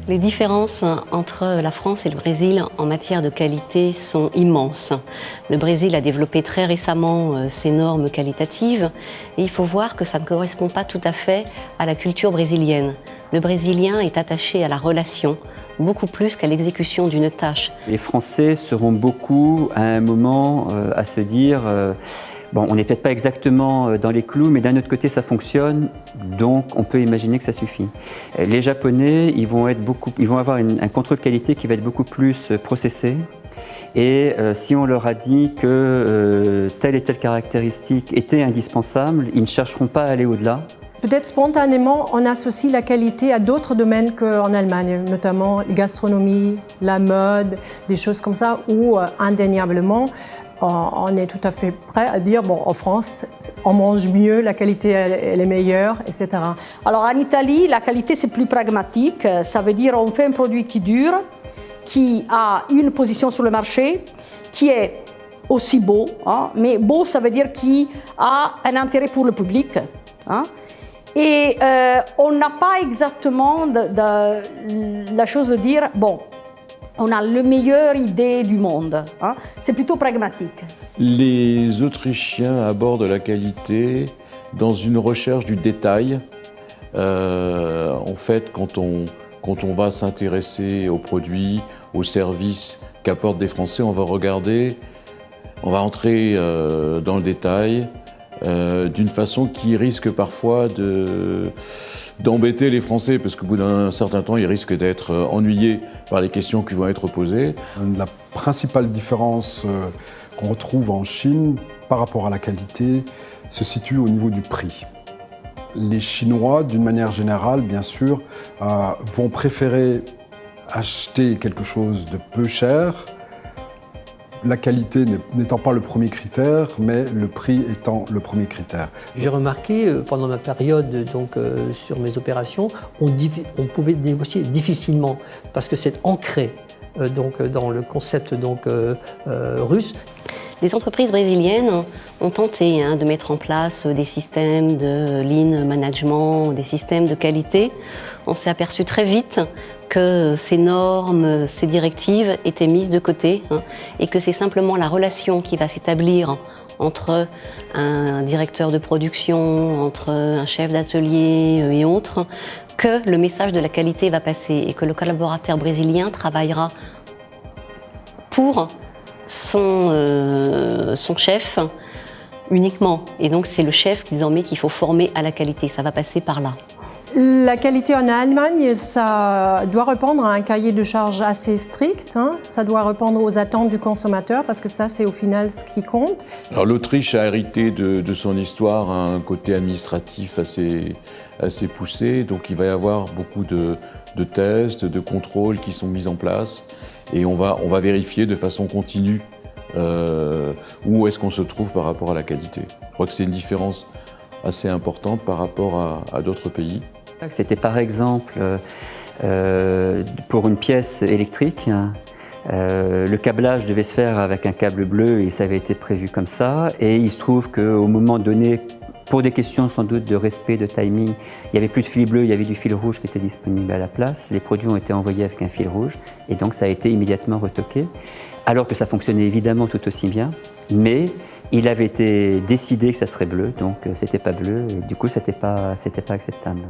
Les différences entre la France et le Brésil en matière de qualité sont immenses. Le Brésil a développé très récemment ses normes qualitatives et il faut voir que ça ne correspond pas tout à fait à la culture brésilienne. Le Brésilien est attaché à la relation, beaucoup plus qu'à l'exécution d'une tâche. Les Français seront beaucoup à un moment à se dire bon, on n'est peut-être pas exactement dans les clous, mais d'un autre côté, ça fonctionne, donc on peut imaginer que ça suffit. Les Japonais, ils vont avoir un contrôle qualité qui va être beaucoup plus processé. Et si on leur a dit que telle et telle caractéristique était indispensable, ils ne chercheront pas à aller au-delà. Peut-être spontanément, on associe la qualité à d'autres domaines qu'en Allemagne, notamment la gastronomie, la mode, des choses comme ça, où indéniablement, on est tout à fait prêt à dire, bon, en France, on mange mieux, la qualité elle est meilleure, etc. Alors en Italie, la qualité c'est plus pragmatique, ça veut dire on fait un produit qui dure, qui a une position sur le marché, qui est aussi beau, hein, mais beau ça veut dire qui a un intérêt pour le public. Hein. Et on n'a pas exactement la chose de dire, bon, on a la meilleure idée du monde. Hein. C'est plutôt pragmatique. Les Autrichiens abordent la qualité dans une recherche du détail. En fait, quand on va s'intéresser aux produits, aux services qu'apportent des Français, on va entrer dans le détail d'une façon qui risque parfois d'embêter les Français, parce qu'au bout d'un certain temps, ils risquent d'être ennuyés par les questions qui vont être posées. La principale différence qu'on retrouve en Chine par rapport à la qualité se situe au niveau du prix. Les Chinois, d'une manière générale, bien sûr, vont préférer acheter quelque chose de peu cher, la qualité n'étant pas le premier critère, mais le prix étant le premier critère. J'ai remarqué pendant ma période sur mes opérations, on pouvait négocier difficilement parce que c'est ancré dans le concept russe. Les entreprises brésiliennes ont tenté de mettre en place des systèmes de lean management, des systèmes de qualité. On s'est aperçu très vite que ces normes, ces directives étaient mises de côté et que c'est simplement la relation qui va s'établir entre un directeur de production, entre un chef d'atelier et autres, que le message de la qualité va passer et que le collaborateur brésilien travaillera pour son chef uniquement. Et donc c'est le chef désormais qu'il faut former à la qualité, ça va passer par là. La qualité en Allemagne, ça doit répondre à un cahier de charges assez strict, hein. Ça doit répondre aux attentes du consommateur parce que ça c'est au final ce qui compte. Alors l'Autriche a hérité de son histoire un côté administratif assez poussé, donc il va y avoir beaucoup de tests, de contrôles qui sont mis en place et on va vérifier de façon continue où est-ce qu'on se trouve par rapport à la qualité. Je crois que c'est une différence assez importante par rapport à d'autres pays. C'était par exemple pour une pièce électrique, le câblage devait se faire avec un câble bleu et ça avait été prévu comme ça. Et il se trouve qu'au moment donné, pour des questions sans doute de respect, de timing, il n'y avait plus de fil bleu, il y avait du fil rouge qui était disponible à la place. Les produits ont été envoyés avec un fil rouge et donc ça a été immédiatement retoqué. Alors que ça fonctionnait évidemment tout aussi bien, mais il avait été décidé que ça serait bleu, donc c'était pas bleu et du coup c'était pas acceptable.